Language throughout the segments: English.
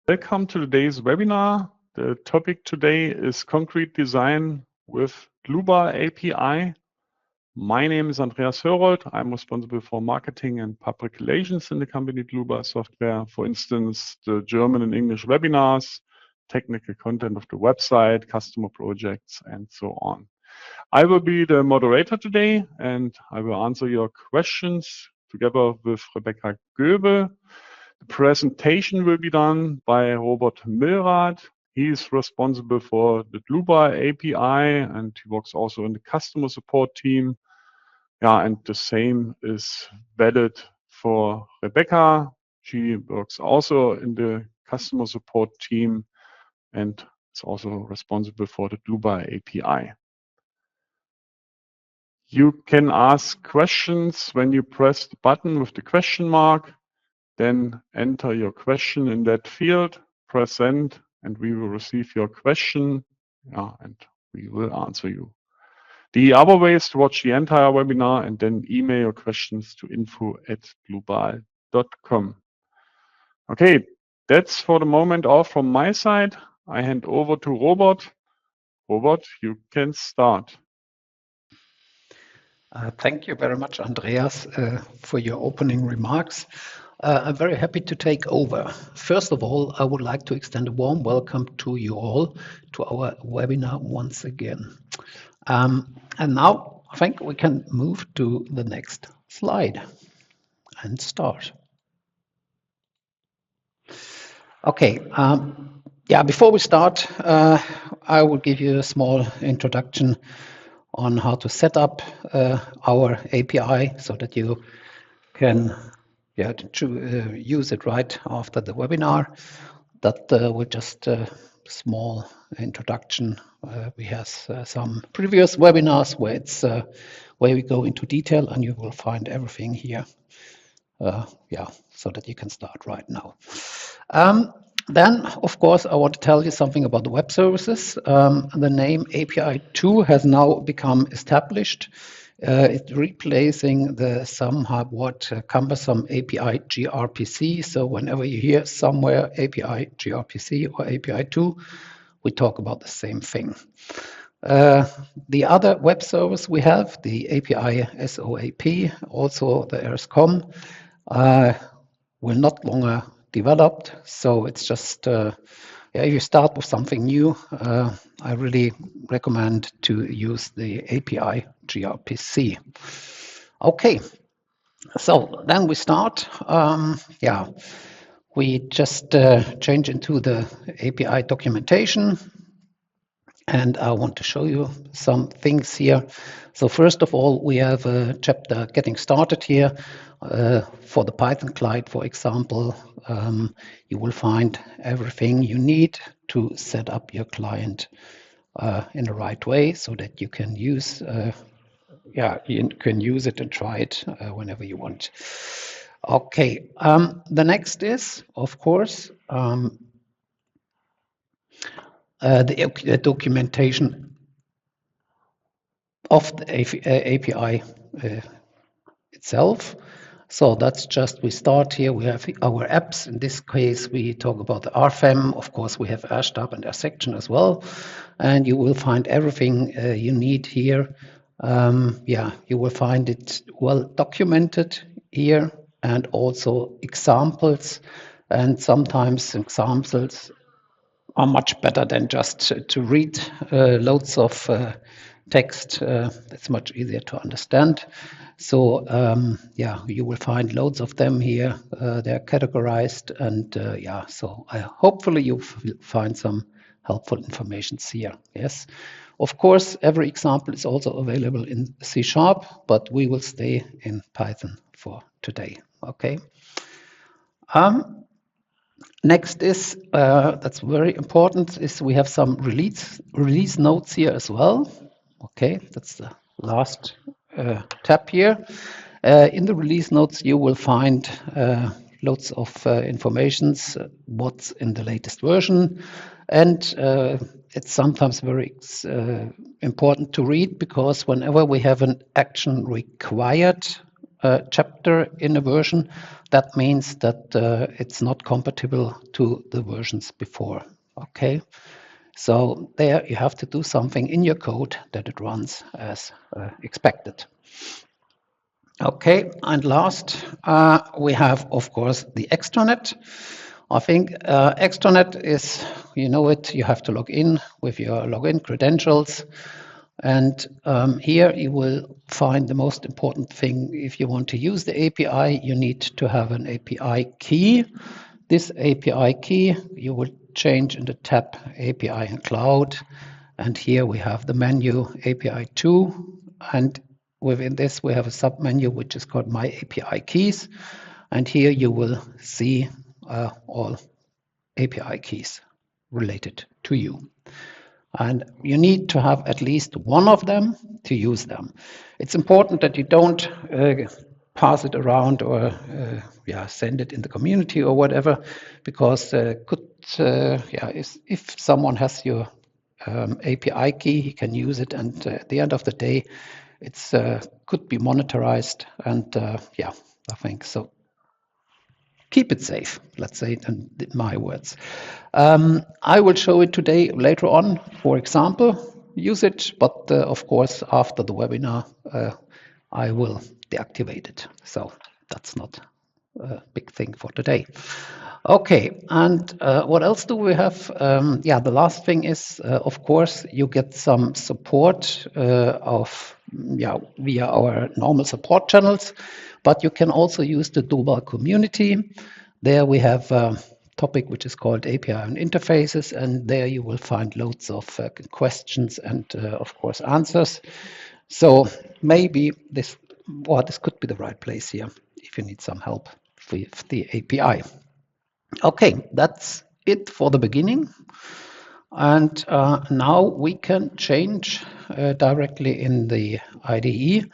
Welcome to today's webinar. The topic today is concrete design with Dlubal API. My name is Andreas Hörold. I'm responsible for marketing and public relations in the company Dlubal Software. For instance, the German and English webinars, technical content of the website, customer projects, and so on. I will be the moderator today, and I will answer your questions together with Rebecca Goebel. The presentation will be done by Robert Milrath. He is responsible for the Dlubal API, and he works also in the customer support team. Yeah, and the same is valid for Rebecca. She works also in the customer support team and is also responsible for the Dlubal API. You can ask questions when you press the button with the question mark, then enter your question in that field, press send, and we will receive your question, and we will answer you. The other way is to watch the entire webinar and then email your questions to info@dlubal.com. Okay, that's for the moment all from my side. I hand over to Robert. Robert, you can start. Thank you very much, Andreas, for your opening remarks. I'm very happy to take over. First of all, I would like to extend a warm welcome to you all to our webinar once again. And now I think we can move to the next slide and start. Okay, before we start, I will give you a small introduction on how to set up our API so that you can use it right after the webinar. That was just a small introduction. We have some previous webinars where we go into detail, and you will find everything here. So that you can start right now. Then, of course, I want to tell you something about the web services. The name API-2 has now become established. It's replacing the somewhat cumbersome API gRPC. So whenever you hear somewhere API gRPC or API-2, we talk about the same thing. The other web service we have, the API SOAP, also the RSCOM, will not longer developed. So it's just, if you start with something new, I really recommend to use the API gRPC. Okay, so then we start. We just change into the API documentation. And I want to show you some things here. So first of all, we have a chapter getting started here. For the Python client, for example, you will find everything you need to set up your client in the right way so that you can use it and try it whenever you want. Okay, the next is, of course, the documentation of the API itself. So that's just, we start here, we have our apps. In this case, we talk about the RFEM. Of course, we have AirStab and AirSection as well. And you will find everything you need here. You will find it well documented here, and also examples. And sometimes examples are much better than just to read loads of text. It's much easier to understand. So you will find loads of them here. They're categorized, and so hopefully you find some helpful information here. Yes, of course, every example is also available in C#, but we will stay in Python for today. Okay. Next is, that's very important, is we have some release notes here as well. Okay, that's the last tab here. In the release notes, you will find lots of informations, what's in the latest version. And it's sometimes very important to read, because whenever we have an action required chapter in a version, that means that it's not compatible to the versions before. Okay, so there you have to do something in your code that it runs as expected. Okay, and last we have, of course, the extranet. I think extranet is, you know it, you have to log in with your login credentials. And here you will find the most important thing. If you want to use the API, you need to have an API key. This API key you will change in the tab API and Cloud. And here we have the menu API 2. And within this, we have a submenu which is called My API Keys. And here you will see all API keys related to you. And you need to have at least one of them to use them. It's important that you don't pass it around or send it in the community or whatever, because if someone has your API key, he can use it, and at the end of the day, it's could be monetized, and I think so. Keep it safe, let's say it in my words. I will show it today later on, for example, use it, but of course, after the webinar, I will deactivate it. So that's not a big thing for today. Okay, and what else do we have? The last thing is, of course, you get some support via our normal support channels, but you can also use the Dlubal community. There we have a topic which is called API and interfaces, and there you will find loads of questions and, of course, answers. So maybe this could be the right place here if you need some help with the API. Okay, that's it for the beginning. And now we can change directly in the IDE.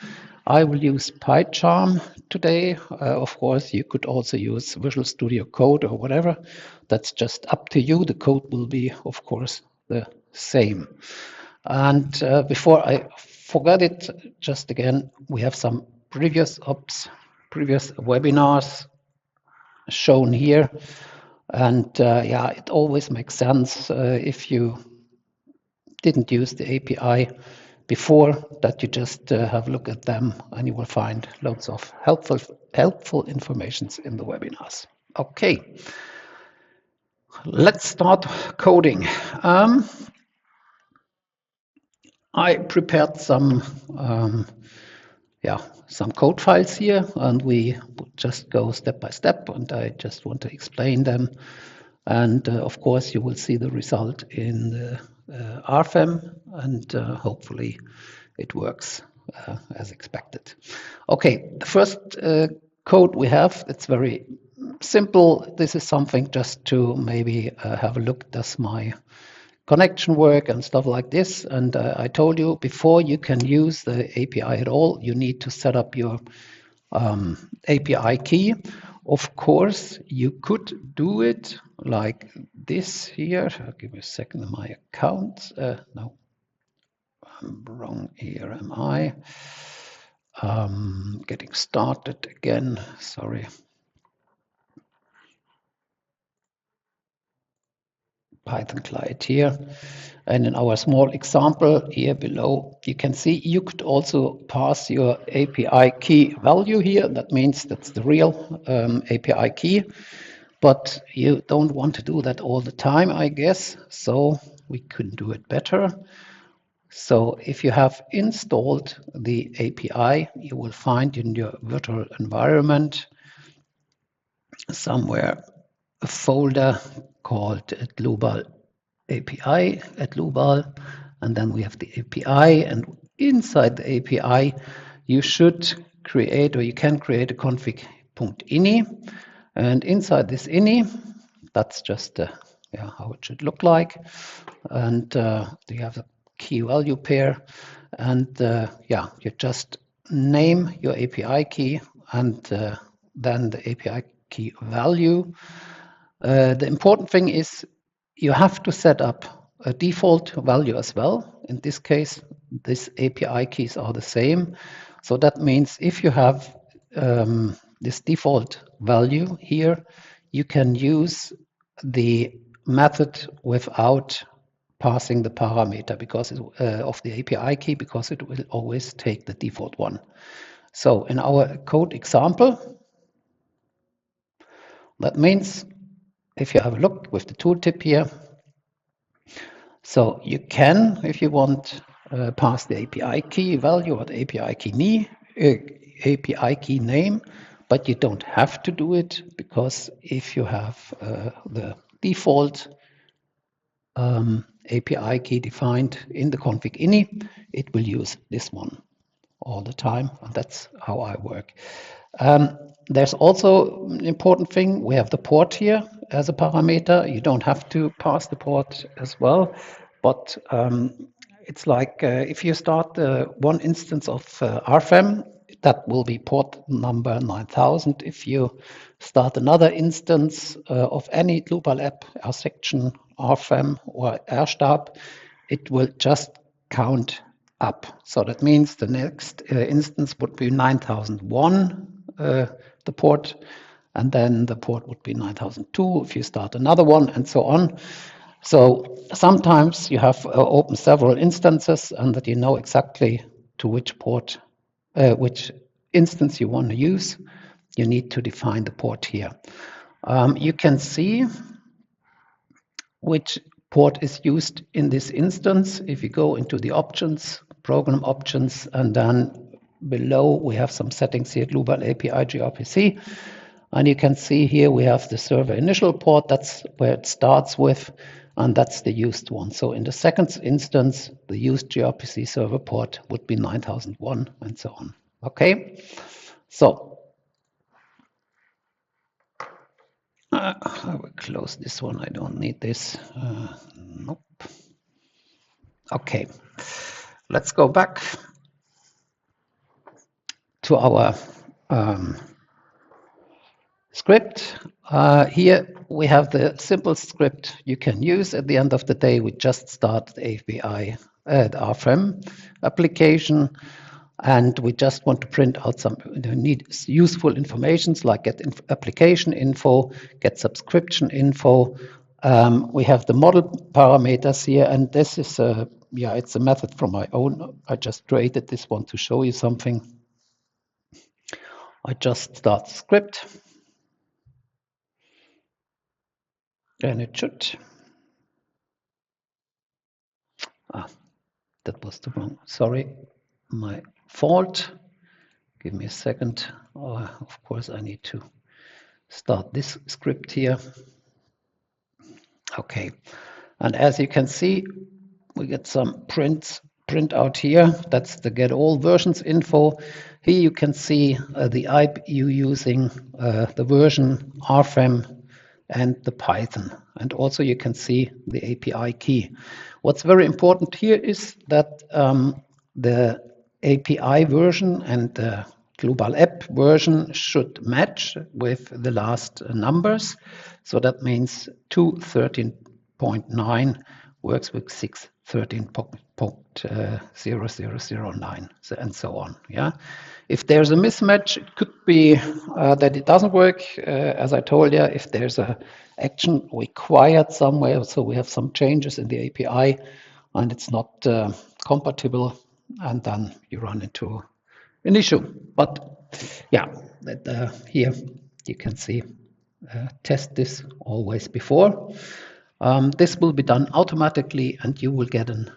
I will use PyCharm today. Of course, you could also use Visual Studio Code or whatever. That's just up to you. The code will be, of course, the same. And before I forget it, just again, we have some previous webinars shown here. And it always makes sense if you didn't use the API before, that you just have a look at them, and you will find loads of helpful information in the webinars. Okay, let's start coding. I prepared some code files here, and we just go step by step, and I just want to explain them. And of course, you will see the result in the RFEM, and hopefully it works as expected. Okay, the first code we have, it's very simple. This is something just to maybe have a look, does my connection work and stuff like this. And I told you before you can use the API at all, you need to set up your API key. Of course, you could do it like this here. Give me a second, my account. No, I'm wrong here, am I? Getting started again, sorry. Python client here. And in our small example here below, you can see you could also pass your API key value here. That means that's the real API key, but you don't want to do that all the time, I guess. So we could do it better. So if you have installed the API, you will find in your virtual environment somewhere a folder called Dlubal API at Dlubal, and then we have the API, and inside the API you should create, or you can create, a config.ini, and inside this ini, that's just how it should look like, and you have a key value pair, and you just name your API key and then the API key value. The important thing is you have to set up a default value as well. In this case, these API keys are the same. So that means if you have this default value here, you can use the method without passing the parameter because of the API key, because it will always take the default one. So in our code example, that means if you have a look with the tooltip here, so you can, if you want, pass the API key value or the API key name, but you don't have to do it, because if you have the default API key defined in the config ini, it will use this one all the time, and that's how I work. There's also an important thing. We have the port here as a parameter. You don't have to pass the port as well, but it's like if you start one instance of RFEM, that will be port number 9000. If you start another instance of any Dlubal app, our section, RFEM or Erstab, it will just count up. So that means the next instance would be 9001, the port, and then the port would be 9002 if you start another one, and so on. So sometimes you have open several instances, and that you know exactly to which port, which instance you want to use. You need to define the port here. You can see which port is used in this instance if you go into the options, program options, and then below we have some settings here, Dlubal API gRPC, and you can see here we have the server initial port. That's where it starts with, and that's the used one. So in the second instance, the used gRPC server port would be 9001, and so on. Okay, so I will close this one. I don't need this. Nope. Okay, let's go back to our script. Here we have the simple script you can use. At the end of the day, we just start the API, the RFEM application, and we just want to print out some useful information like get application info, get subscription info. We have the model parameters here, and this is it's a method from my own. I just created this one to show you something. I just start the script, and it should. That was the wrong. Sorry, my fault. Give me a second. Of course, I need to start this script here. Okay, and as you can see, we get some print out here. That's the get all versions info. Here you can see the IPU using the version, RFEM, and the Python. And also you can see the API key. What's very important here is that the API version and the Dlubal app version should match with the last numbers. So that means 2.13.9 works with 6.13.0009, and so on. Yeah. If there's a mismatch, it could be that it doesn't work. As I told you, if there's a action required somewhere, so we have some changes in the API and it's not compatible, and then you run into an issue. But yeah, here you can see test this always before. This will be done automatically, and you will get an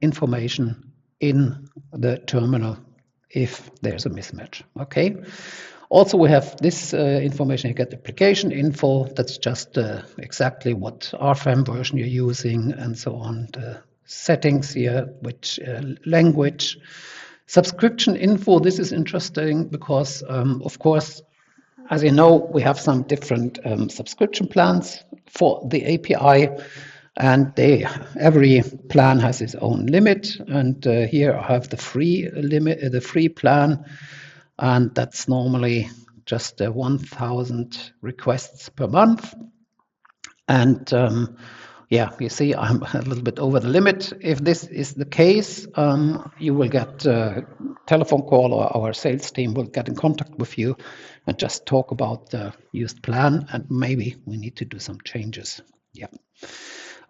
information in the terminal if there's a mismatch. Okay. Also, we have this information. You get application info. That's just exactly what RFEM version you're using, and so on. The settings here, which language. Subscription info. This is interesting because, of course, as you know, we have some different subscription plans for the API, and every plan has its own limit. And here I have the free limit, the free plan, and that's normally just 1,000 requests per month. And yeah, you see I'm a little bit over the limit. If this is the case, you will get telephone call, or our sales team will get in contact with you and just talk about the used plan, and maybe we need to do some changes. Yeah.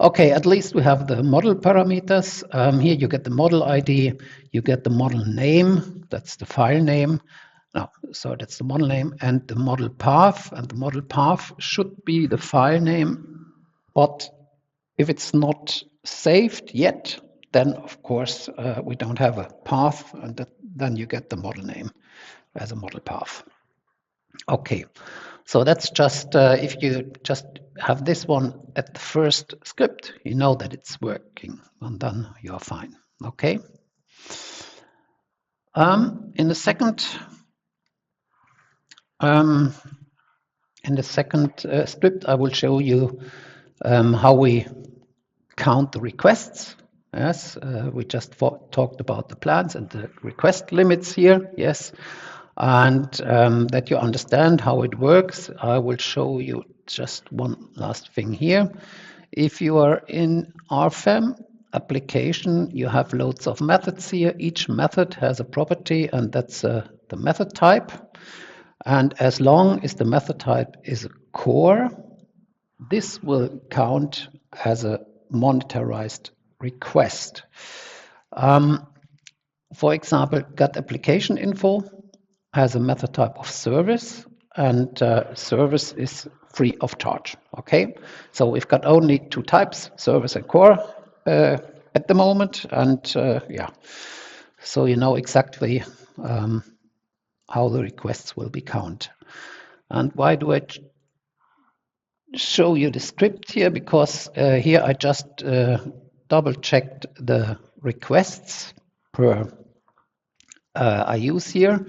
Okay, at least we have the model parameters. Here you get the model ID, you get the model name, that's the file name. No, so that's the model name, and the model path. And the model path should be the file name, but if it's not saved yet, then of course we don't have a path, and then you get the model name as a model path. Okay, so that's just if you just have this one at the first script, you know that it's working, and then you're fine. Okay. In the second script, I will show you how we count the requests. Yes, we just talked about the plans and the request limits here. Yes, and that you understand how it works, I will show you just one last thing here. If you are in RFEM application, you have loads of methods here. Each method has a property, and that's the method type. And as long as the method type is a core, this will count as a monetarized request. For example, get application info has a method type of service, and service is free of charge. Okay, so we've got only two types, service and core, at the moment, and yeah, so you know exactly how the requests will be counted. And why do I show you the script here? Because here I just double checked the requests per I use here.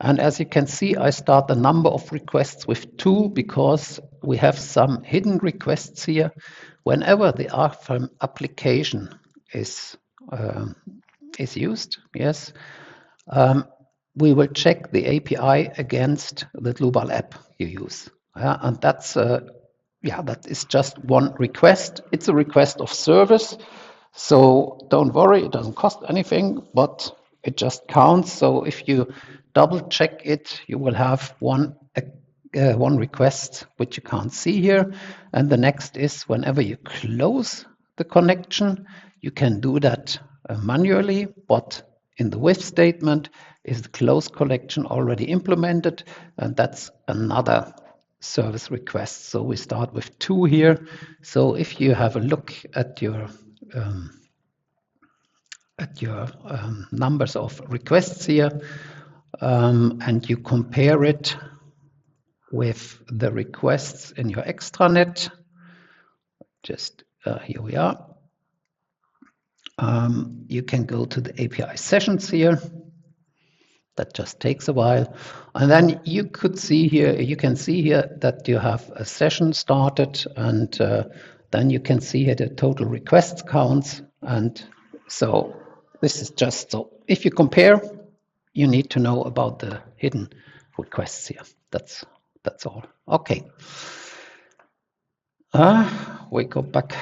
And as you can see, I start the number of requests with 2 because we have some hidden requests here. Whenever the RFEM application is used, yes, we will check the API against the Dlubal app you use. And that's yeah, that is just one request. It's a request of service, so don't worry, it doesn't cost anything, but it just counts. So if you double check it, you will have one request which you can't see here. And the next is whenever you close the connection, you can do that manually, but in the with statement is the close connection already implemented, and that's another service request. So we start with 2 here. So if you have a look at your numbers of requests here, and you compare it with the requests in your extranet, just here we are. You can go to the API sessions here. That just takes a while, and then you could see here. You can see here that you have a session started, and then you can see here the total requests counts. And so this is just so. If you compare, you need to know about the hidden requests here. That's all. Okay. We go back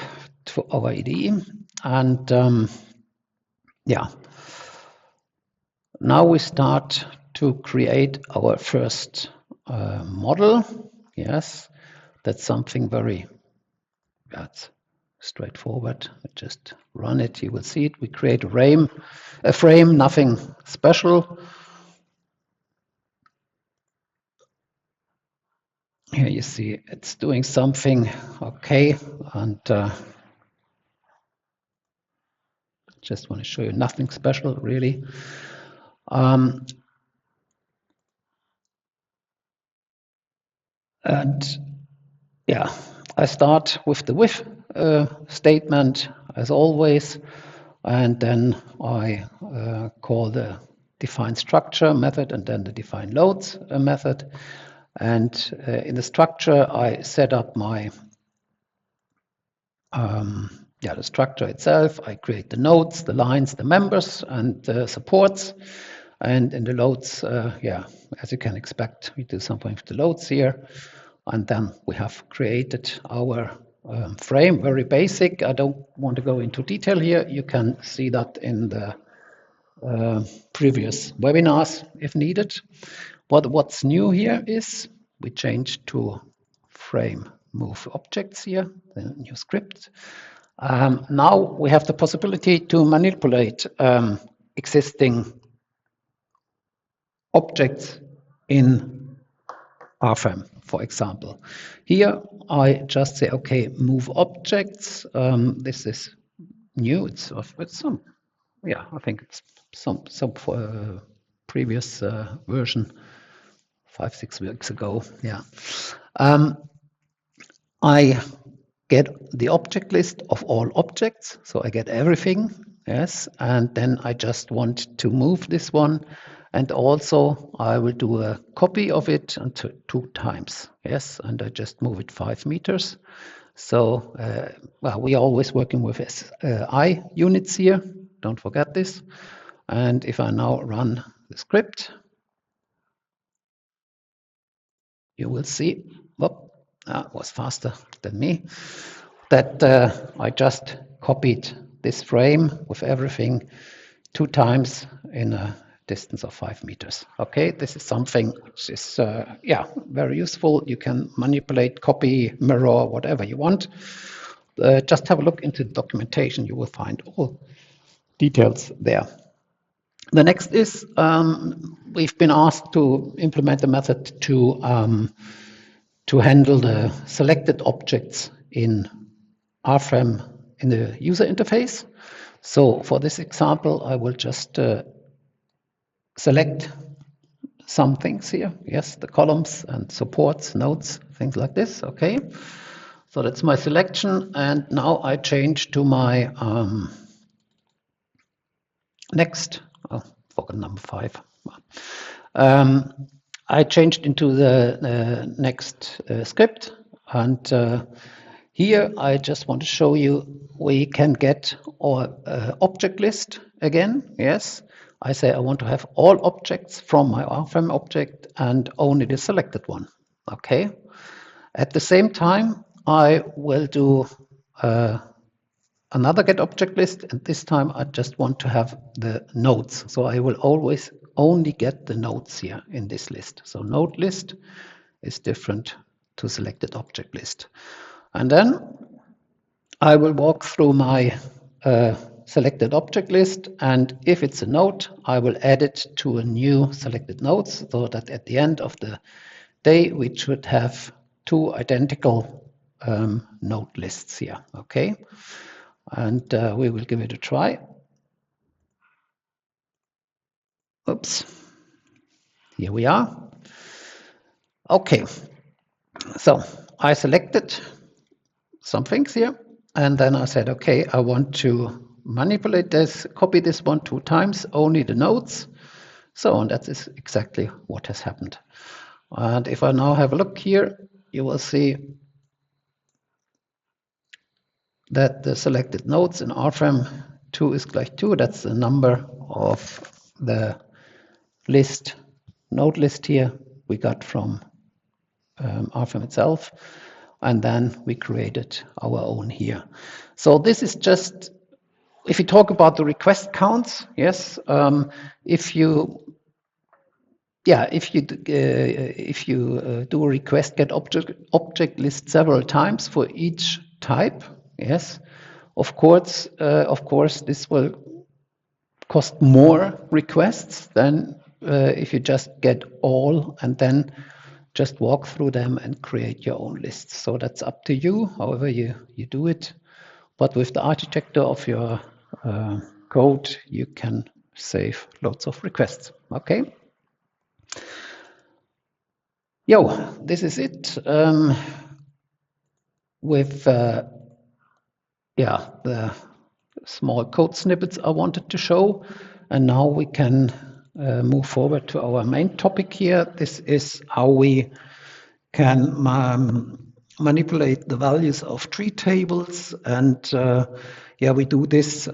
to our IDE, and yeah. Now we start to create our first model. Yes, that's something very straightforward. Just run it, you will see it. We create a frame, nothing special. Here you see it's doing something okay, and just want to show you nothing special really. And yeah, I start with the with statement as always, and then I call the define structure method and then the define loads method. And in the structure, I set up my the structure itself. I create the nodes, the lines, the members, and the supports. And in the loads, as you can expect, we do something with the loads here. And then we have created our frame, very basic. I don't want to go into detail here. You can see that in the previous webinars if needed. What's new here is we changed to frame move objects here, the new script. Now we have the possibility to manipulate existing objects in RFEM, for example. Here I just say, okay, move objects. This is new. It's some, yeah, I think it's some previous version, 5-6 weeks ago. Yeah. I get the object list of all objects, so I get everything. Yes, and then I just want to move this one. And also, I will do a copy of it until 2 times. Yes, and I just move it 5 meters. So, well, we are always working with SI units here. Don't forget this. And if I now run the script, you will see, whoop, that was faster than me, that I just copied this frame with everything 2 times in a distance of 5 meters. Okay, this is something which is yeah, very useful. You can manipulate, copy, mirror, whatever you want. Just have a look into the documentation. You will find all details there. The next is we've been asked to implement a method to handle the selected objects in RFEM in the user interface. So for this example, I will just select some things here. Yes, the columns and supports, nodes, things like this. Okay, so that's my selection, and now I change to my next. Oh, forgot number 5. I changed into the next script, and here I just want to show you we can get our object list again. Yes. I say I want to have all objects from my RFEM object and only the selected one. Okay. At the same time, I will do another get object list, and this time I just want to have the nodes. So I will always only get the nodes here in this list. So node list is different to selected object list. And then I will walk through my selected object list, and if it's a node, I will add it to a new selected nodes, so that at the end of the day we should have 2 identical node lists here. Okay, and we will give it a try. Oops, here we are. Okay, so I selected some things here, and then I said, okay, I want to manipulate this, copy this one 2 times, only the nodes. So, and that is exactly what has happened. And if I now have a look here, you will see that the selected nodes in RFEM 2 is like 2. That's the number of the list, node list here we got from RFEM itself. And then we created our own here. So this is just, if you talk about the request counts, yes, if you do a request get object list several times for each type, yes, of course this will cost more requests than if you just get all and then just walk through them and create your own lists. So that's up to you, however you do it. But with the architecture of your code, you can save lots of requests. Okay. This is it with the small code snippets I wanted to show. And now we can move forward to our main topic here. This is how we can manipulate the values of tree tables, and we do this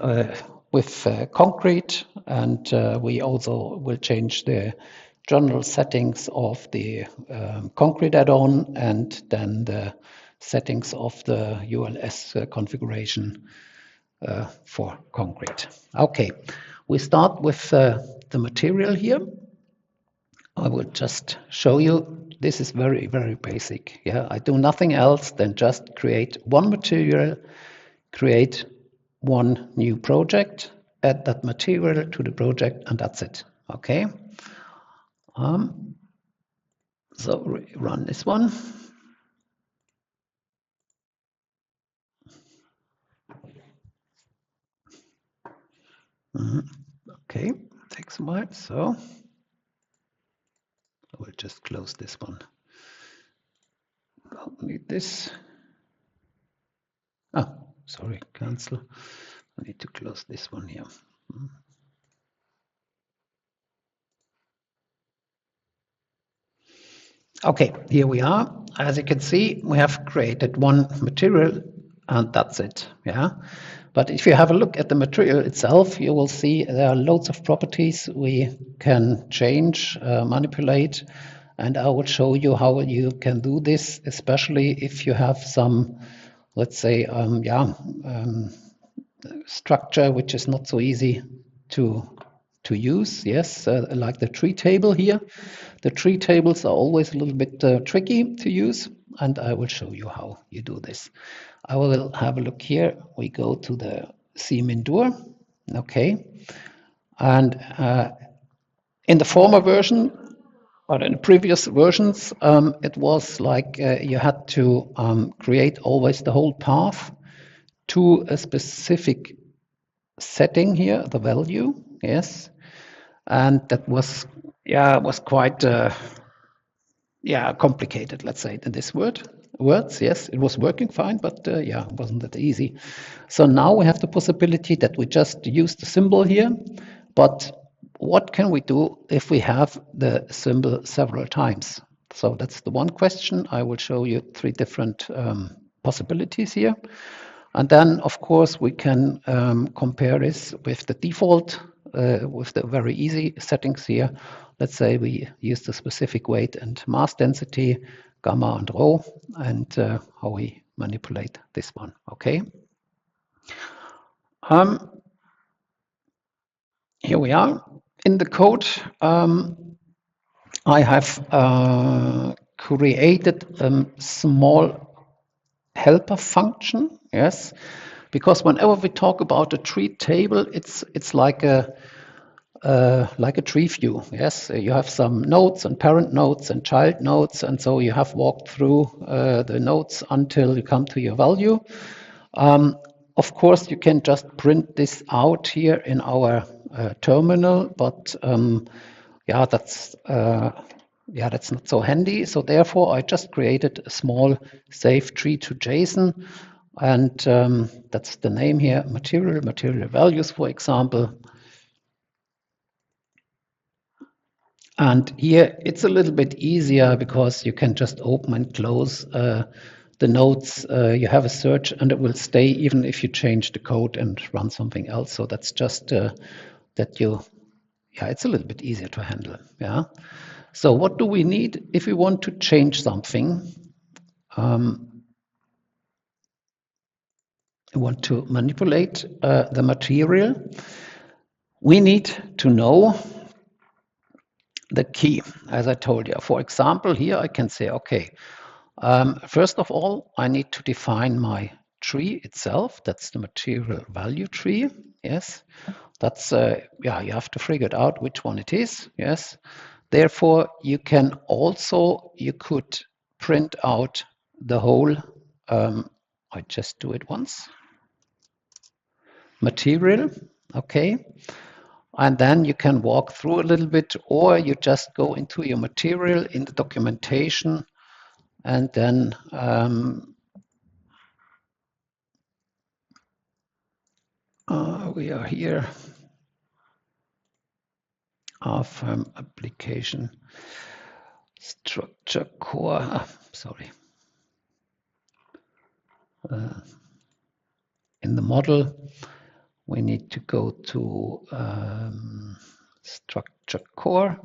with concrete, and we also will change the general settings of the concrete add-on and then the settings of the ULS configuration for concrete. Okay, We start with the material here. I will just show you. This is very, very basic. Yeah, I do nothing else than just create one material, create one new project, add that material to the project, and that's it. Okay. So run this one. Okay, takes a while. So I will just close this one. Don't need this. Oh, sorry, cancel. I need to close this one here. Okay, here we are. As you can see, we have created one material and that's it. Yeah. But if you have a look at the material itself, you will see there are loads of properties we can change, manipulate, and I will show you how you can do this, especially if you have some, let's say, structure which is not so easy to use. Yes, like the tree table here. The tree tables are always a little bit tricky to use, and I will show you how you do this. I will have a look here. We go to the CMindure, okay, and in the former version, or in the previous versions, it was like you had to create always the whole path to a specific setting here, the value, yes, and that was quite complicated, let's say, in this words. Yes, it was working fine, but it wasn't that easy. So now we have the possibility that we just use the symbol here, but what can we do if we have the symbol several times? So that's the one question. I will show you 3 different possibilities here. And then, of course, we can compare this with the default, with the very easy settings here. Let's say we use the specific weight and mass density, gamma and rho, and how we manipulate this one, okay? Here we are. In the code, I have created a small helper function, yes, because whenever we talk about a tree table, it's like a tree view. Yes, you have some nodes and parent nodes and child nodes, and so you have walked through the nodes until you come to your value. Of course, you can just print this out here in our terminal, but that's not so handy. So therefore, I just created a small save tree to JSON, and that's the name here: material values, for example. And here it's a little bit easier because you can just open and close the nodes. You have a search and it will stay even if you change the code and run something else. So that's just it's a little bit easier to handle. Yeah. So what do we need if we want to change something? We want to manipulate the material. We need to know the key, as I told you. For example, here I can say, okay, first of all, I need to define my tree itself. That's the material value tree. Yes, that's you have to figure it out which one it is. Yes, therefore you could print out the whole. I just do it once. Material, okay. And then you can walk through a little bit, or you just go into your material in the documentation, and then we are here. ARFM application structure core. In the model, we need to go to structure core.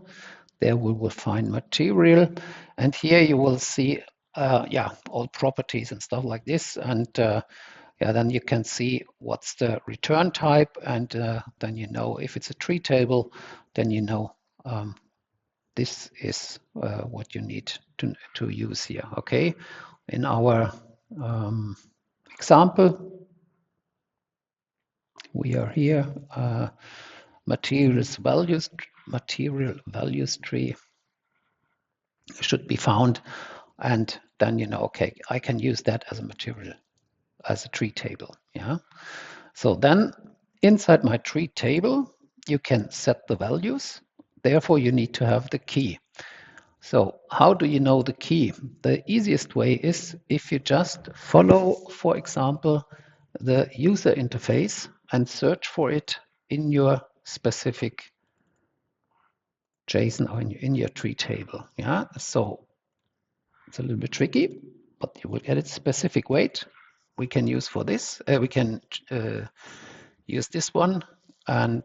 There we will find material, and here you will see all properties and stuff like this. And yeah, then you can see what's the return type, and then you know if it's a tree table, then you know this is what you need to use here. Okay, in our example, we are here material values tree should be found, and then you know, okay, I can use that as a material, as a tree table. Yeah, so then inside my tree table you can set the values, therefore you need to have the key. So how do you know the key? The easiest way is if you just follow, for example, the user interface and search for it in your specific JSON or in your tree table. Yeah, so it's a little bit tricky, but you will get it. Specific weight we can use for this. We can use this one, and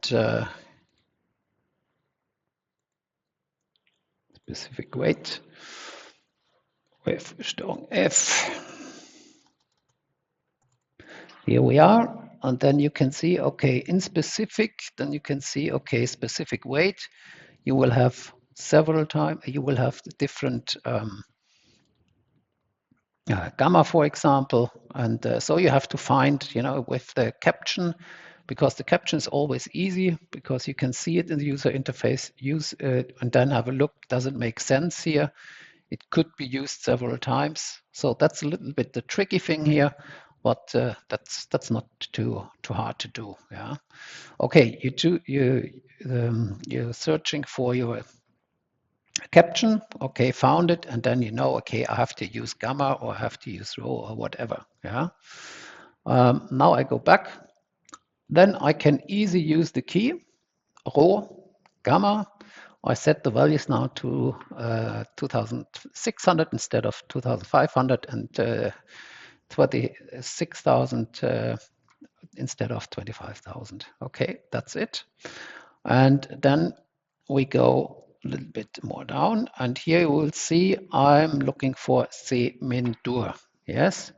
specific weight with strong F. Here we are, and then you can see, okay, in specific, then you can see, okay, specific weight. You will have several times, you will have different gamma, for example, and so you have to find, you know, with the caption, because the caption is always easy because you can see it in the user interface, use it, and then have a look. Does it make sense here? It could be used several times, so that's a little bit the tricky thing here, but that's not too hard to do. Yeah. Okay, you're searching for your caption. Okay, found it, and then you know, okay, I have to use gamma or I have to use rho or whatever. Yeah. Now I go back. Then I can easily use the key rho, gamma. I set the values now to 2,600 instead of 2,500, and 26,000 instead of 25,000. Okay, that's it. And then we go a little bit more down, and here you will see I'm looking for C-min-dur. Yes,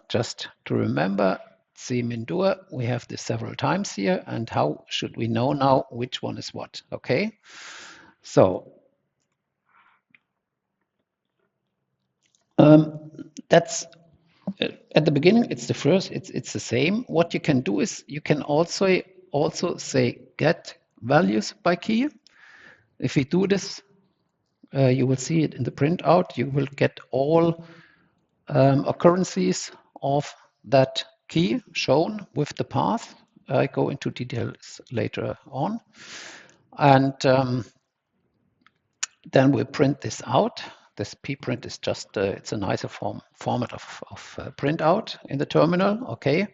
just to remember, C-min-dur, we have this several times here, and how should we know now which one is what? Okay, so that's at the beginning, it's the first, it's the same. What you can do is you can also say get values by key. If we do this, you will see it in the printout. You will get all occurrences of that key shown with the path. I go into details later on. And then we print this out. This pprint is just, it's a nicer format of printout in the terminal, okay?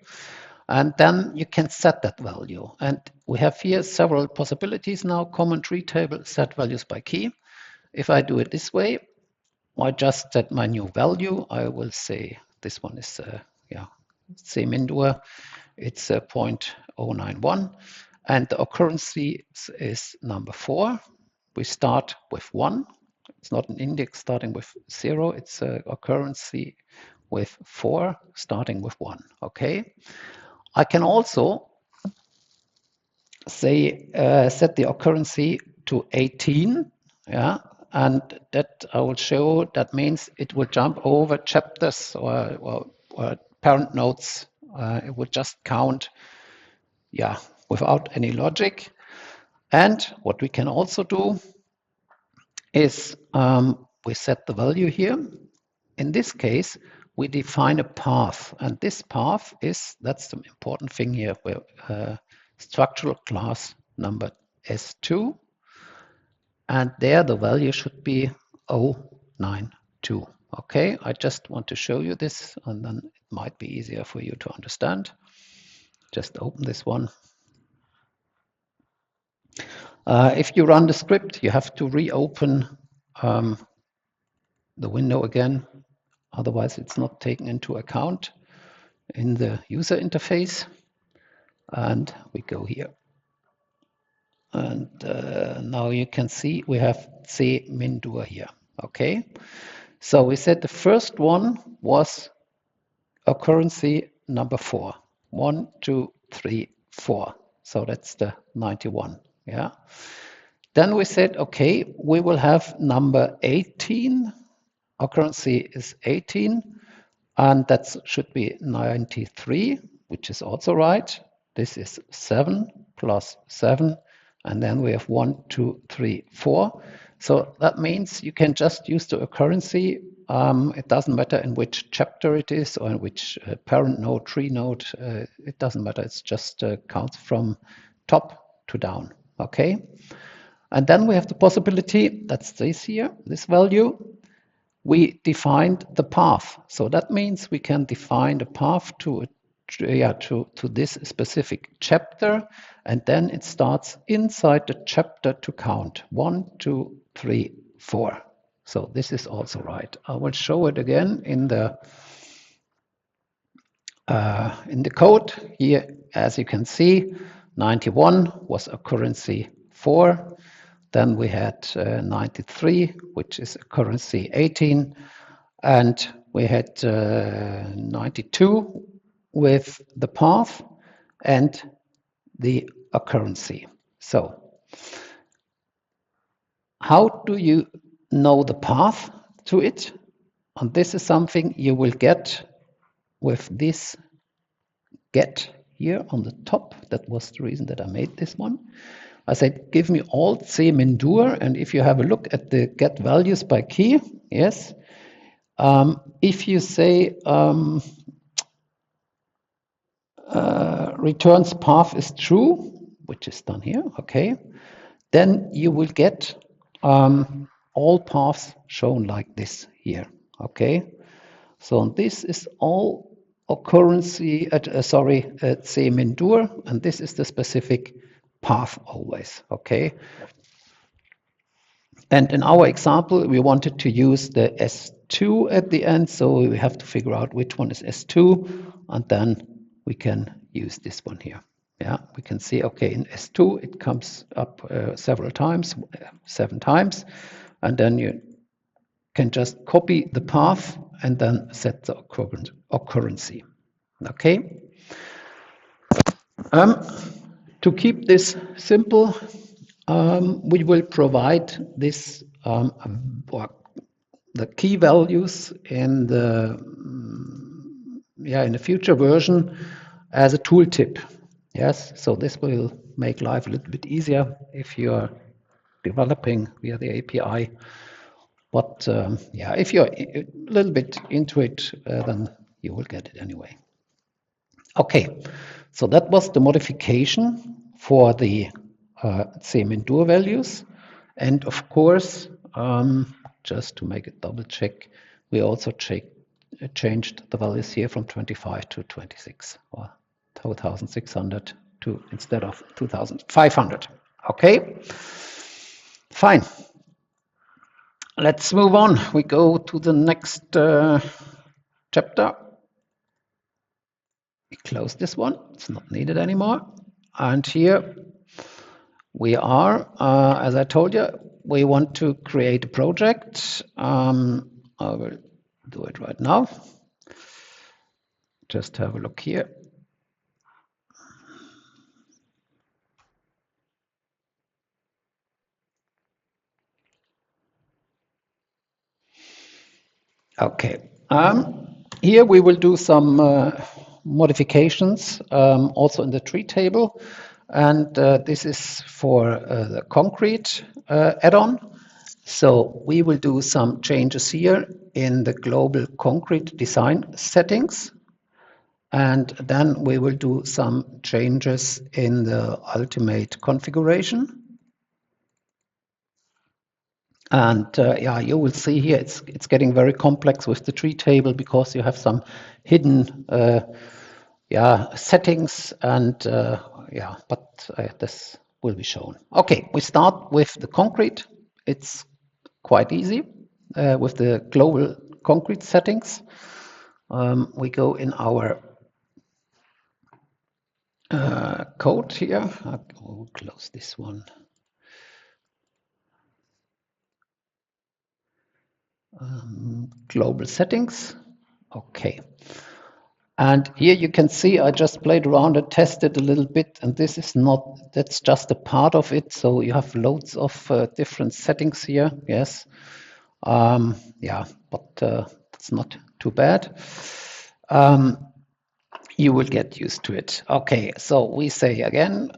And then you can set that value. And we have here several possibilities now. Common tree table, set values by key. If I do it this way, I just set my new value. I will say this one is, C-min-dur. It's 0.091. And the occurrence is number 4. We start with 1. It's not an index starting with 0. It's an occurrence with 4 starting with 1. Okay. I can also say set the occurrence to 18. Yeah, and that I will show. That means it will jump over chapters or parent nodes. It would just count, yeah, without any logic. And what we can also do is we set the value here. In this case, we define a path, and this path is, that's the important thing here, where structural class number S2, and there the value should be 092. Okay, I just want to show you this, and then it might be easier for you to understand. Just open this one. If you run the script, you have to reopen the window again. Otherwise, it's not taken into account in the user interface. And we go here. And now you can see we have C-min-dur here. Okay. So we said the first one was occurrence number 4. 1, 2, 3, 4. So that's the 91. Yeah. Then we said, okay, we will have number 18. Occurrency is 18, and that should be 93, which is also right. This is 7 plus 7, and then we have 1, 2, 3, 4. So that means you can just use the occurrency. It doesn't matter in which chapter it is or in which parent node, tree node. It doesn't matter. It's just counts from top to down. Okay. And then we have the possibility, that's this here, this value. We defined the path. So that means we can define the path to this specific chapter, and then it starts inside the chapter to count. 1, 2, 3, 4. So this is also right. I will show it again in the code here. As you can see, 91 was occurrency 4. Then we had 93, which is occurrency 18, and we had 92 with the path and the occurrency. So how do you know the path to it? And this is something you will get with this get here on the top. That was the reason that I made this one. I said, give me all C-Mendur, and if you have a look at the get values by key, yes. If you say returns path is true, which is done here, okay, then you will get all paths shown like this here, okay. So this is all occurrency, C-Mendur, and this is the specific path always, okay? And in our example, we wanted to use the S2 at the end, so we have to figure out which one is S2, and then we can use this one here. Yeah, we can see, okay, in S2, it comes up several times, 7 times, and then you can just copy the path and then set the occurrency, okay? To keep this simple, we will provide this the key values in the future version as a tooltip. Yes, so this will make life a little bit easier if you're developing via the API. But if you're a little bit into it, then you will get it anyway. Okay, so that was the modification for the C-Mendur values. And of course, just to make a double check, we also changed the values here from 25 to 26, or 2,600 to instead of 2,500. Okay, fine. Let's move on. We go to the next chapter. We close this one. It's not needed anymore. And here we are, as I told you, we want to create a project. I will do it right now. Just have a look here. Okay. Here we will do some modifications also in the tree table. And this is for the concrete add-on. So we will do some changes here in the global concrete design settings. And then we will do some changes in the ultimate configuration. And you will see here it's getting very complex with the tree table because you have some hidden settings, and but this will be shown. Okay, we start with the concrete. It's quite easy with the global concrete settings. We go in our code here. I will close this one. Global settings. Okay. And here you can see I just played around and tested a little bit, and this is not, that's just a part of it. So you have loads of different settings here. Yes. Yeah, but it's not too bad. You will get used to it. Okay, so we say again,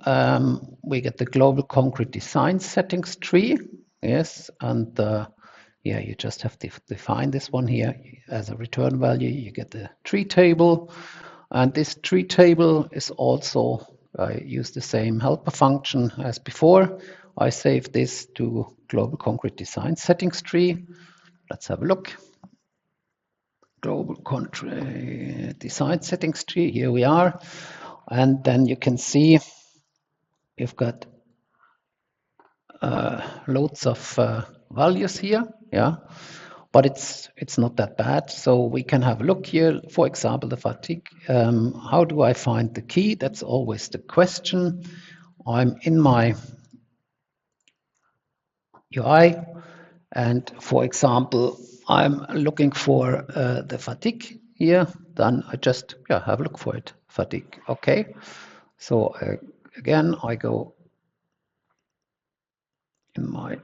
we get the global concrete design settings tree. Yes, and yeah, you just have to define this one here as a return value. You get the tree table, and this tree table is also, I use the same helper function as before. I save this to global concrete design settings tree. Let's have a look. Global concrete design settings tree, here we are. And then you can see you've got loads of values here, yeah, but it's not that bad. So we can have a look here. For example, the fatigue. How do I find the key? That's always the question. I'm in my UI, and for example, I'm looking for the fatigue here. Then I just have a look for it. Fatigue. Okay. So again, I go in my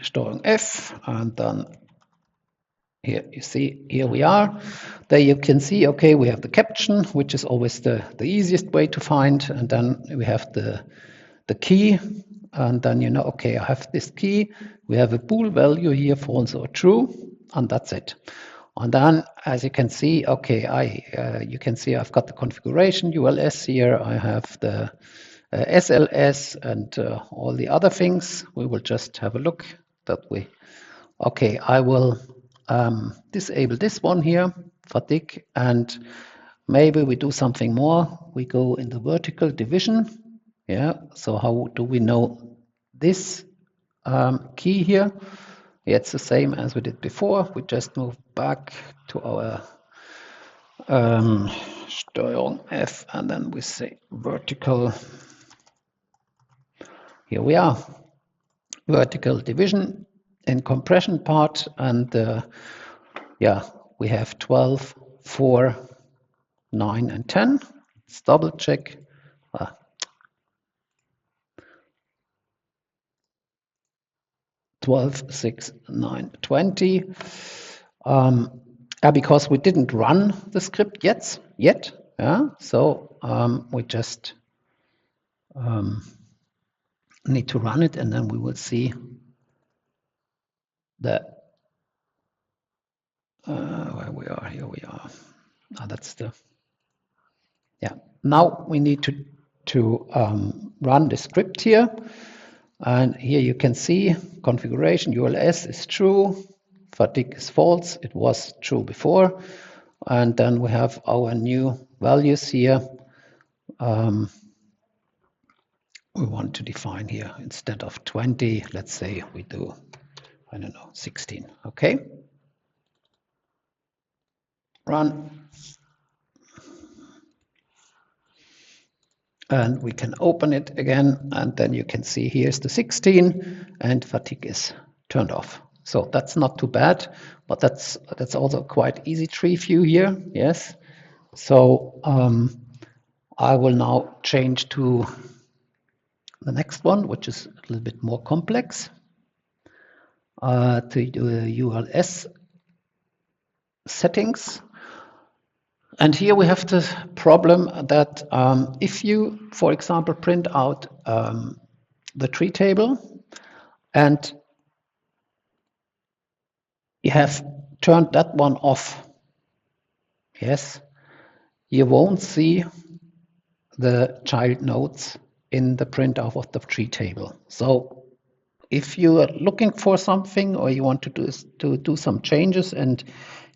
Steuerung F, and then here you see, here we are. There you can see, okay, we have the caption, which is always the easiest way to find, and then we have the key, and then you know, okay, I have this key. We have a bool value here, false or true, and that's it. And then, as you can see, okay, you can see I've got the configuration ULS here. I have the SLS and all the other things. We will just have a look that we. Okay, I will disable this one here, fatigue, and maybe we do something more. We go in the vertical division. Yeah. So how do we know this key here? Yeah, it's the same as we did before. We just move back to our Steuerung F, and then we say vertical. Here we are, vertical division in compression part, and yeah, we have 12, 4, 9, and 10. Let's double check. 12, 6, 9, 20. Because we didn't run the script yet. Yeah, so we just need to run it, and then we will see the where we are. Here we are. That's the Now we need to run the script here, and here you can see configuration ULS is true, fatigue is false. It was true before, and then we have our new values here. We want to define here, instead of 20, let's say we do, I don't know, 16. Okay. Run. And we can open it again, and then you can see here's the 16, and fatigue is turned off. So that's not too bad, but that's also quite easy tree view here. Yes. So I will now change to the next one, which is a little bit more complex, to the ULS settings. And here we have the problem that if you, for example, print out the tree table and you have turned that one off, yes, you won't see the child nodes in the print out of the tree table. So if you are looking for something, or you want to do some changes and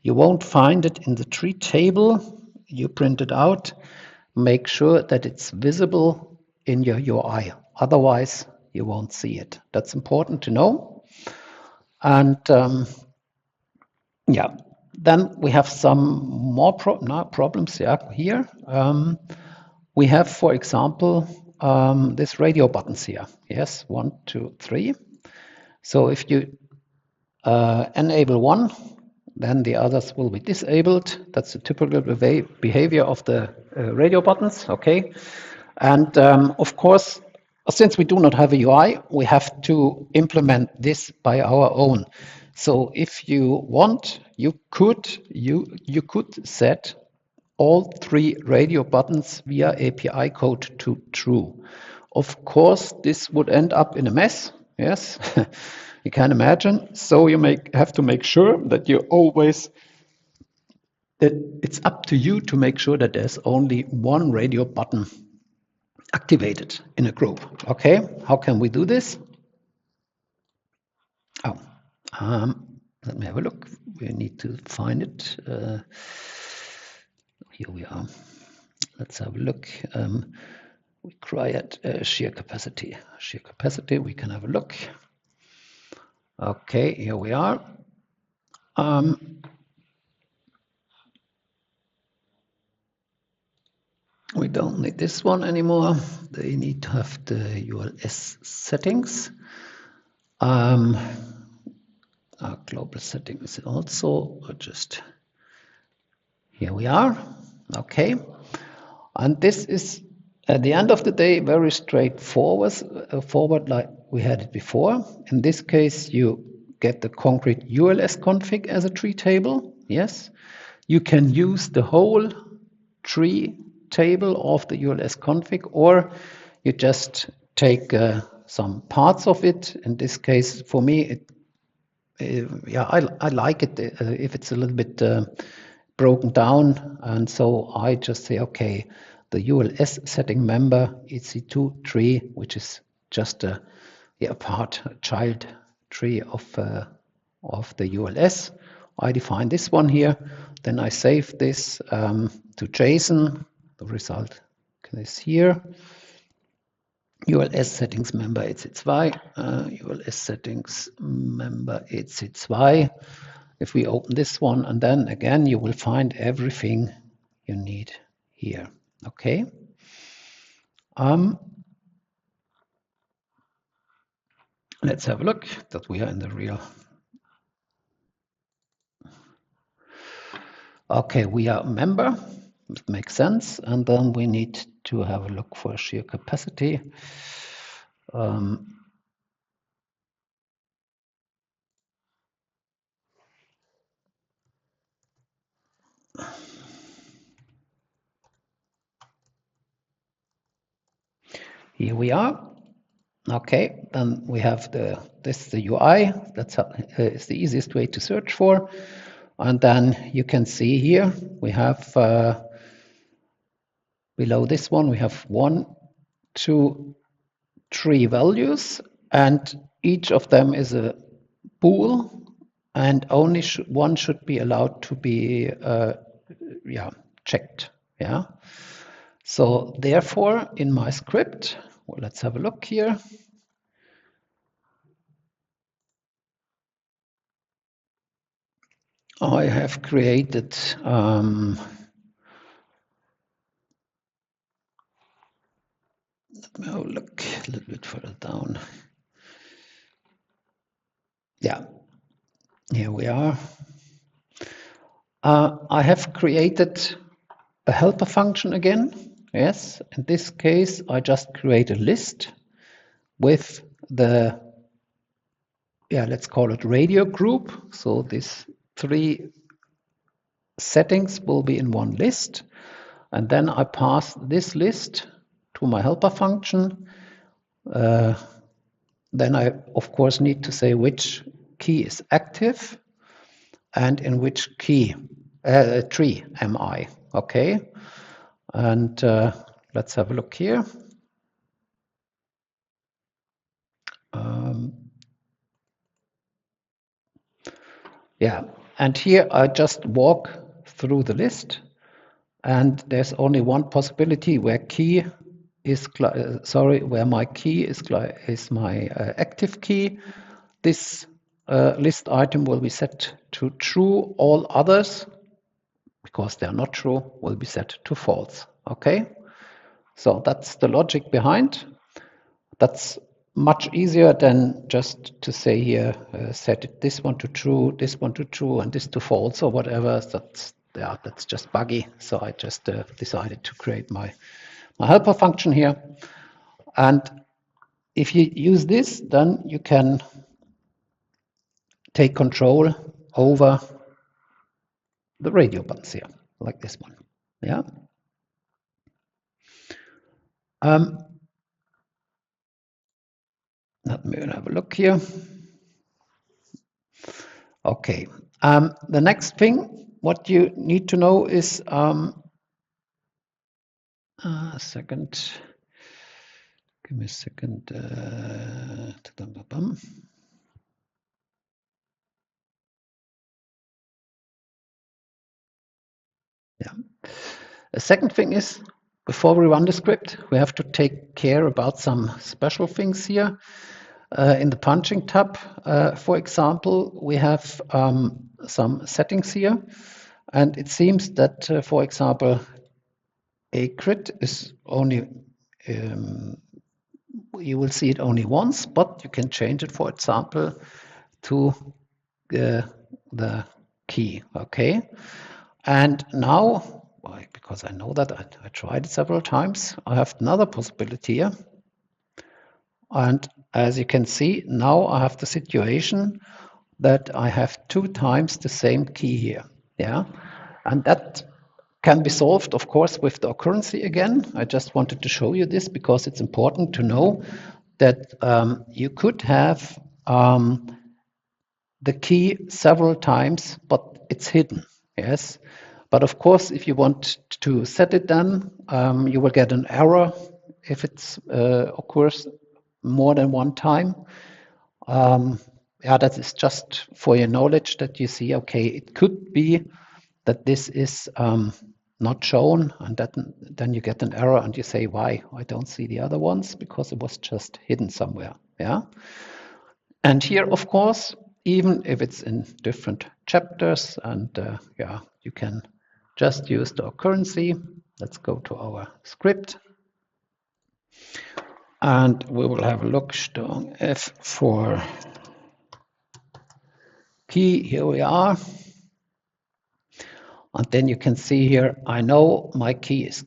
you won't find it in the tree table you printed out, make sure that it's visible in your UI. Otherwise, you won't see it. That's important to know. And yeah, then we have some more problems here. We have, for example, this radio buttons here. Yes, 1, 2, 3. So if you enable one, then the others will be disabled. That's the typical behavior of the radio buttons, okay? And of course, since we do not have a UI, we have to implement this by our own. So if you want, you could set all 3 radio buttons via API code to true. Of course, this would end up in a mess. Yes, you can imagine. So you have to make sure that that it's up to you to make sure that there's only one radio button activated in a group. Okay, how can we do this? Oh, let me have a look. We need to find it. Here we are. Let's have a look. We create shear capacity. Shear capacity, we can have a look. Okay, here we are. We don't need this one anymore. They need to have the ULS settings. Our global settings also, just here we are. Okay, and this is at the end of the day very straightforward, like we had it before. In this case, you get the concrete ULS config as a tree table. Yes, you can use the whole tree table of the ULS config, or you just take some parts of it. In this case, for me, I like it if it's a little bit broken down, and so I just say, okay, the ULS setting member EC2 tree, which is just a child tree of the ULS. I define this one here, then I save this to JSON. The result is here. ULS settings member EC2, ULS settings member EC2. If we open this one, and then again, you will find everything you need here. Okay. Let's have a look that we are in the real. Okay, we are a member. It makes sense. And then we need to have a look for shear capacity. Here we are. Okay, then we have this is the UI. That's it's the easiest way to search for. And then you can see here we have below this one we have 1, 2, 3 values, and each of them is a bool, and only one should be allowed to be checked. Yeah. So therefore, in my script, well, let's have a look here. I have created let me have a look a little bit further down. Yeah, here we are. I have created a helper function again. Yes, in this case, I just create a list with the, let's call it radio group. So these 3 settings will be in one list. And then I pass this list to my helper function. Then I, of course, need to say which key is active and in which tree am I. Okay. And let's have a look here. And here I just walk through the list, and there's only one possibility where key is where my key is my active key. This list item will be set to true. All others, because they are not true, will be set to false. Okay, so that's the logic behind. That's much easier than just to say here, set it this one to true, this one to true, and this to false or whatever. That's just buggy. So I just decided to create my helper function here. And if you use this, then you can take control over the radio buttons here, like this one. Yeah. Let me have a look here. Okay. The next thing, what you need to know is a second. Give me a second. Yeah. The second thing is, before we run the script, we have to take care about some special things here. In the punching tab, for example, we have some settings here. And it seems that, for example, a grid is only, you will see it only once, but you can change it, for example, to the key, okay? And now, because I know that I tried it several times, I have another possibility here. And as you can see, now I have the situation that I have 2 times the same key here. Yeah, and that can be solved, of course, with the occurrency again. I just wanted to show you this because it's important to know that you could have the key several times, but it's hidden. Yes, but of course, if you want to set it, then you will get an error if it occurs more than one time. Yeah, that is just for your knowledge that you see, okay, it could be that this is not shown, and then you get an error and you say, why? I don't see the other ones, because it was just hidden somewhere. Yeah. And here, of course, even if it's in different chapters, and yeah, you can just use the occurrency. Let's go to our script. And we will have a look, strong F for key. Here we are. And then you can see here, I know my key is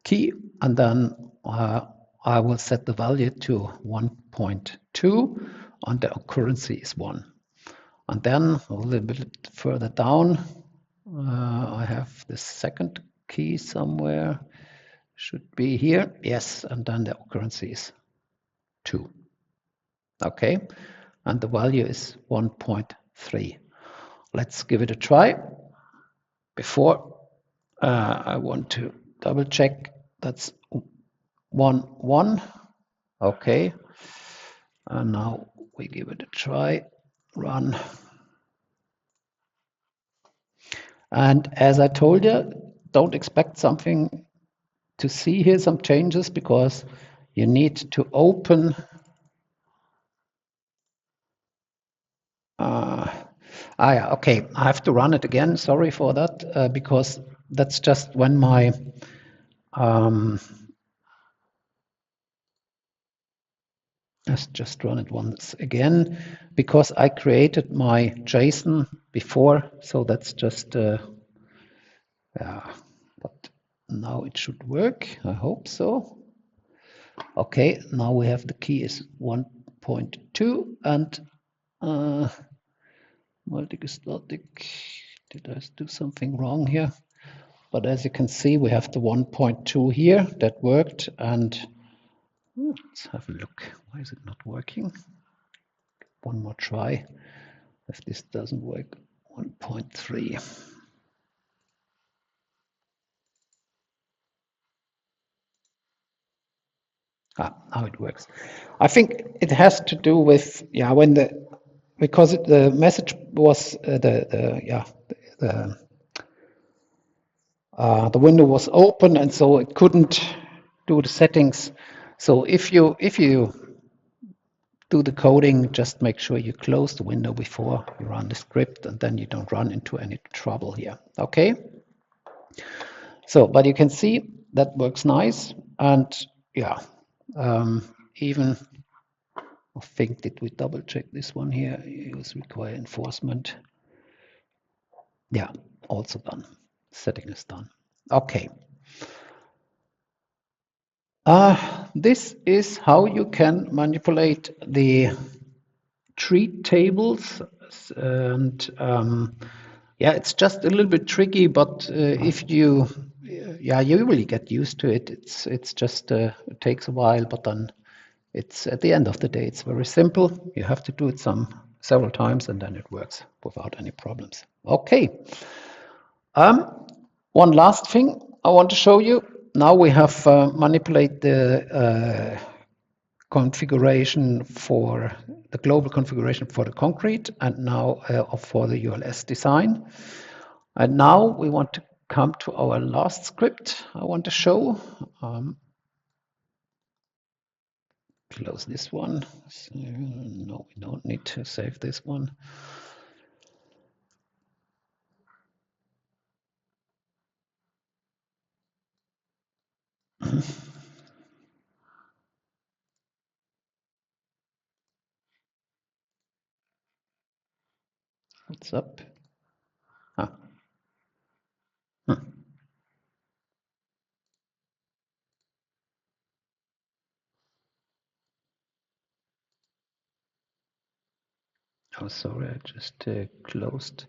key, and then I will set the value to 1.2, and the occurrency is 1. And then a little bit further down, I have the second key somewhere. Should be here, yes, and then the occurrency is 2. Okay, and the value is 1.3. Let's give it a try. Before, I want to double check that's 1, 1. Okay, and now we give it a try, run. And as I told you, don't expect something to see here, some changes, because you need to open yeah, okay, I have to run it again. Sorry for that, because that's just when my let's just run it once again, because I created my JSON before, so that's just yeah, but now it should work. I hope so. Okay, now we have the key is 1.2, and multi-static. Did I do something wrong here? But as you can see, we have the 1.2 here that worked, and let's have a look. Why is it not working? One more try. If this doesn't work, 1.3. Now it works. I think it has to do with, yeah, when because the message was the window was open, and so it couldn't do the settings. So if you do the coding, just make sure you close the window before you run the script, and then you don't run into any trouble here. Okay. So, but you can see that works nice, and yeah, even I think, did we double check this one here? Use require enforcement. Yeah, also done. Setting is done. Okay. This is how you can manipulate the tree tables, and yeah, it's just a little bit tricky, but if you you really get used to it. It's just it takes a while, but then it's at the end of the day it's very simple. You have to do it several times, and then it works without any problems. Okay. One last thing I want to show you. Now we have manipulated the configuration for the global configuration for the concrete, and now for the ULS design. And now we want to come to our last script I want to show. Close this one. So, no, we don't need to save this one. What's up? Oh, sorry, I just closed.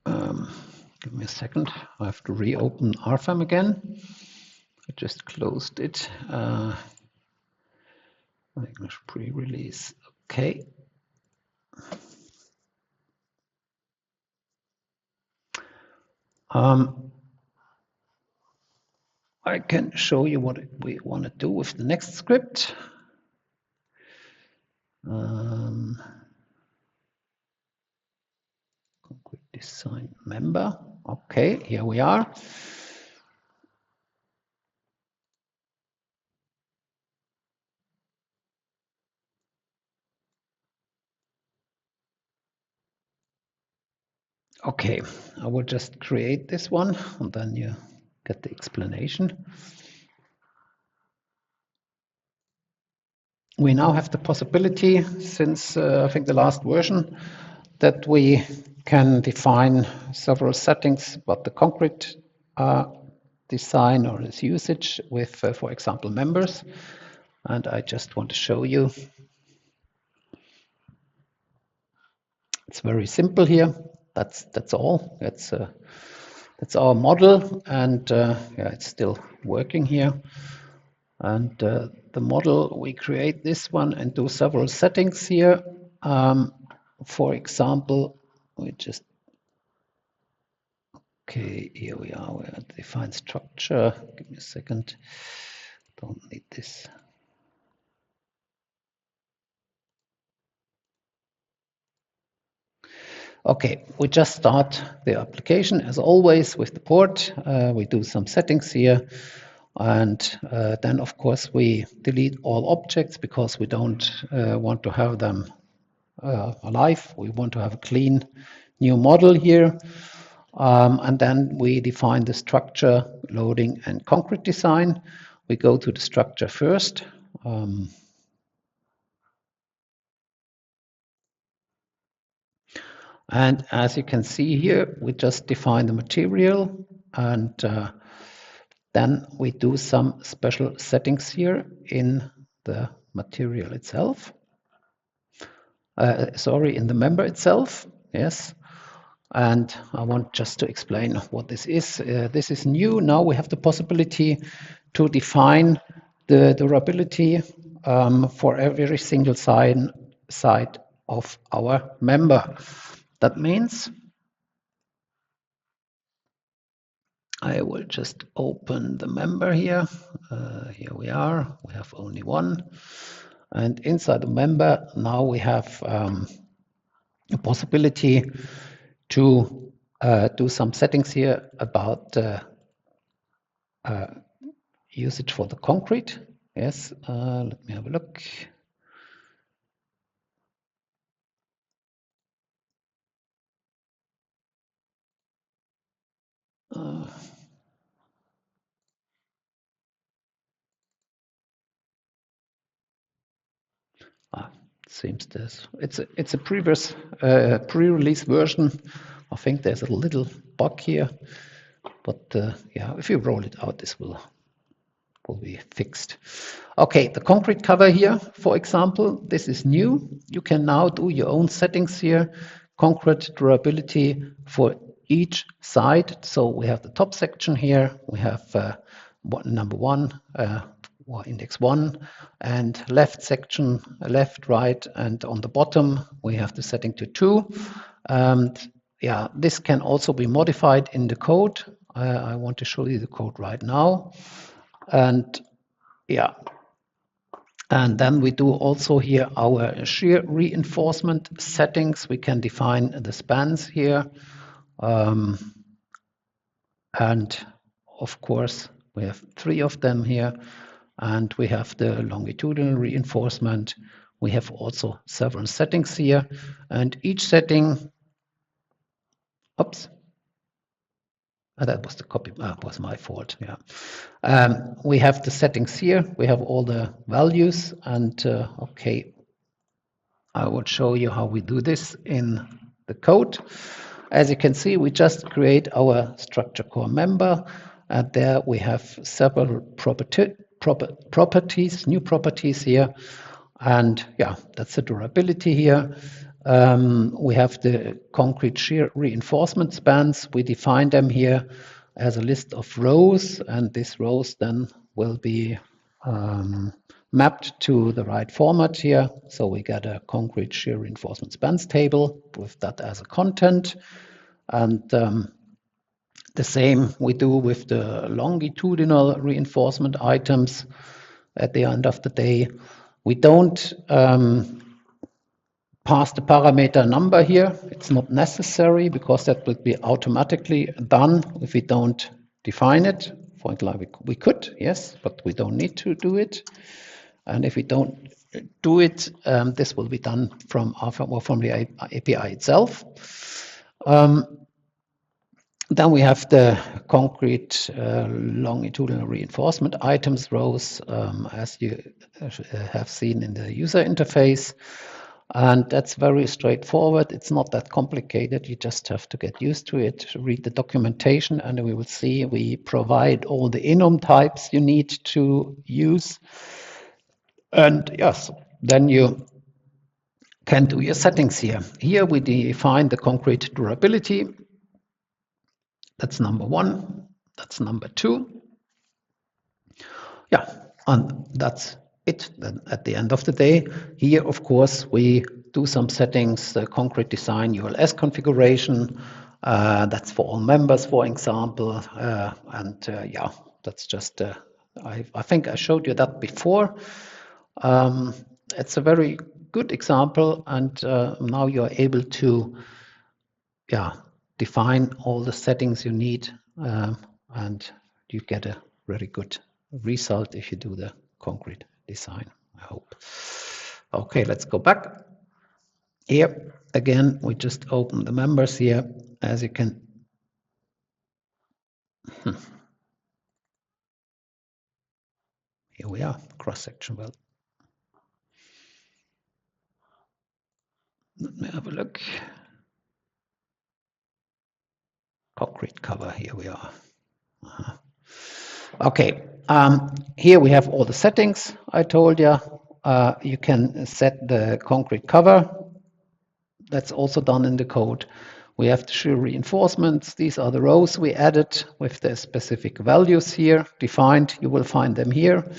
Give me a second. I have to reopen RFM again. I just closed it. English pre-release. Okay. I can show you what we want to do with the next script. Concrete design member. Okay, here we are. Okay, I will just create this one, and then you get the explanation. We now have the possibility, since I think the last version, that we can define several settings about the concrete design or its usage with, for example, members. And I just want to show you. It's very simple here. That's all. That's our model, and yeah, it's still working here. And the model, we create this one and do several settings here. For example, we just here we are. We have define structure. Give me a second. Don't need this. Okay, we just start the application as always with the port. We do some settings here, and then of course we delete all objects because we don't want to have them alive. We want to have a clean new model here, and then we define the structure, loading, and concrete design. We go to the structure first. And as you can see here, we just define the material, and then we do some special settings here in the material itself. Sorry, in the member itself, yes. And I want just to explain what this is. This is new. Now we have the possibility to define the durability for every single side of our member. That means I will just open the member here. Here we are. We have only one. And inside the member, now we have a possibility to do some settings here about usage for the concrete. Yes, let me have a look. Seems this. It's a previous pre-release version. I think there's a little bug here, but yeah, if you roll it out, this will be fixed. Okay, the concrete cover here, for example, this is new. You can now do your own settings here. Concrete durability for each side. So we have the top section here. We have number 1, or index 1, and left section, left, right, and on the bottom we have the setting to 2. And yeah, this can also be modified in the code. I want to show you the code right now. And yeah, and then we do also here our shear reinforcement settings. We can define the spans here. And of course, we have 3 of them here. And we have the longitudinal reinforcement. We have also several settings here. And each setting, oops. That was the copy, was my fault, yeah. We have the settings here, we have all the values, and okay, I will show you how we do this in the code. As you can see, we just create our structure core member, and there we have several properties, new properties here, and yeah, that's the durability here. We have the concrete shear reinforcement spans. We define them here as a list of rows, and these rows then will be mapped to the right format here. So we get a concrete shear reinforcement spans table with that as a content. And the same we do with the longitudinal reinforcement items. At the end of the day, we don't pass the parameter number here. It's not necessary because that will be automatically done if we don't define it. For example, we could, yes, but we don't need to do it. And if we don't do it, this will be done from the API itself. Then we have the concrete longitudinal reinforcement items rows, as you have seen in the user interface. And that's very straightforward. It's not that complicated. You just have to get used to it, read the documentation, and we will see we provide all the enum types you need to use. And yes, then you can do your settings here. Here we define the concrete durability. That's number 1. That's number 2. Yeah, and that's it. Then at the end of the day, here, of course, we do some settings, the concrete design ULS configuration. That's for all members, for example. Yeah, that's just, I think I showed you that before. It's a very good example, and now you're able to, yeah, define all the settings you need, and you get a very good result if you do the concrete design, I hope. Okay, let's go back. Here, again, we just open the members here, as you can. Here we are, cross-section well. Let me have a look. Concrete cover, here we are. Okay, here we have all the settings I told you. You can set the concrete cover. That's also done in the code. We have the shear reinforcements. These are the rows we added with the specific values here defined. You will find them here.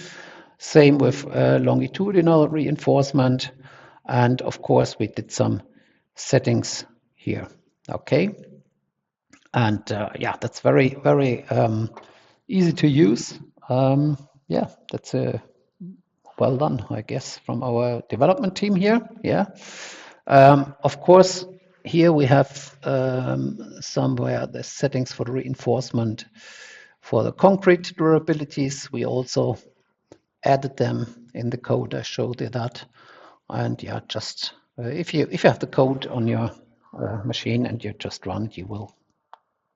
Same with longitudinal reinforcement. And of course, we did some settings here. Okay. And yeah, that's very, very easy to use. Yeah, that's well done, I guess, from our development team here. Yeah. Of course, here we have somewhere the settings for the reinforcement for the concrete durabilities. We also added them in the code. I showed you that. And yeah, just if you have the code on your machine and you just run it, you will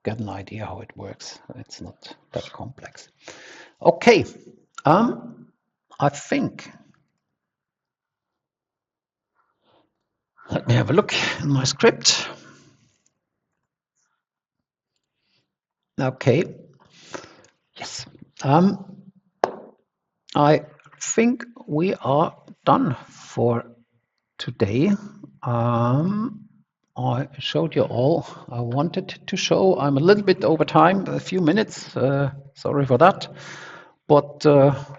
get an idea how it works. It's not that complex. Okay, I think Let me have a look in my script. Okay. Yes. I think we are done for today. I showed you all I wanted to show. I'm a little bit over time, a few minutes. Sorry for that. But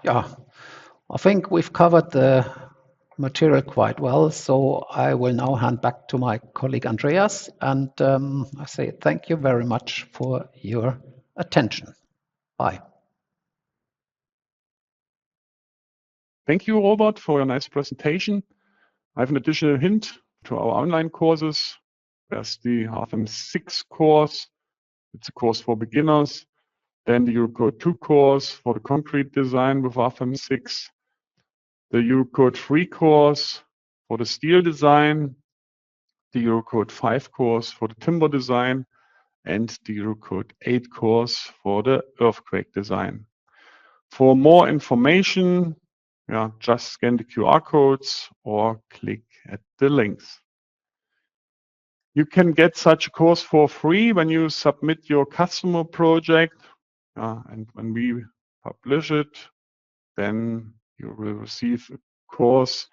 yeah, I think we've covered the material quite well. So I will now hand back to my colleague Andreas, and I say thank you very much for your attention. Bye. Thank you, Robert, for your nice presentation. I have an additional hint to our online courses. There's the HFM6 course. It's a course for beginners. Then the Eurocode 2 course for the concrete design with HFM6. The Eurocode 3 course for the steel design. The Eurocode 5 course for the timber design. And the Eurocode 8 course for the earthquake design. For more information, just scan the QR codes or click at the links. You can get such a course for free when you submit your customer project. And when we publish it, then you will receive a course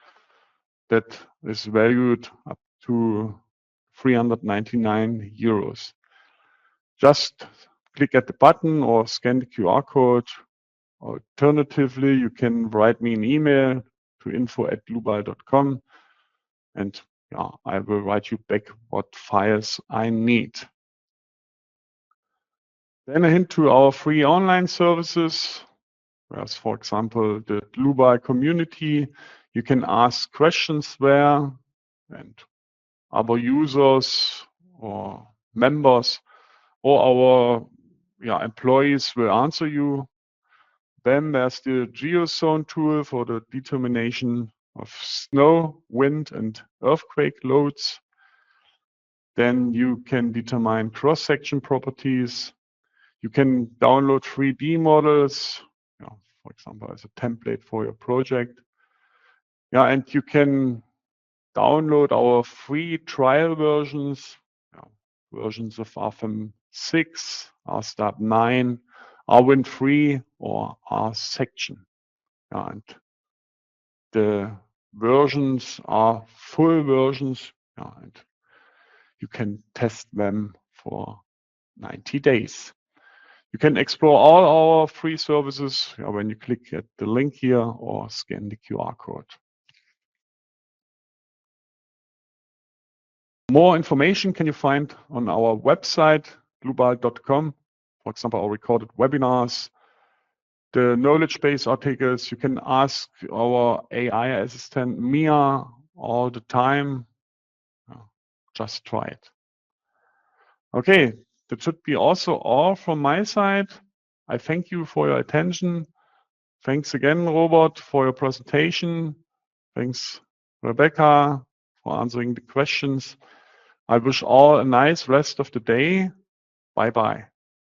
that is valued up to 399 euros. Just click at the button or scan the QR code. Alternatively, you can write me an email to info@dlubal.com, and I will write you back what files I need. Then a hint to our free online services. Whereas, for example, the Dlubal community, you can ask questions there, and other users or members or our employees will answer you. Then there's the GeoZone tool for the determination of snow, wind, and earthquake loads. Then you can determine cross-section properties. You can download 3D models, for example, as a template for your project. And you can download our free trial versions, versions of HFM6, RSTART 9, RWind3, or RSection. And the versions are full versions, and you can test them for 90 days. You can explore all our free services when you click at the link here or scan the QR code. More information can you find on our website, dlubal.com. For example, our recorded webinars, the knowledge base articles. You can ask our AI assistant, Mia, all the time. Just try it. Okay, that should be also all from my side. I thank you for your attention. Thanks again, Robert, for your presentation. Thanks, Rebecca, for answering the questions. I wish all a nice rest of the day. Bye-bye.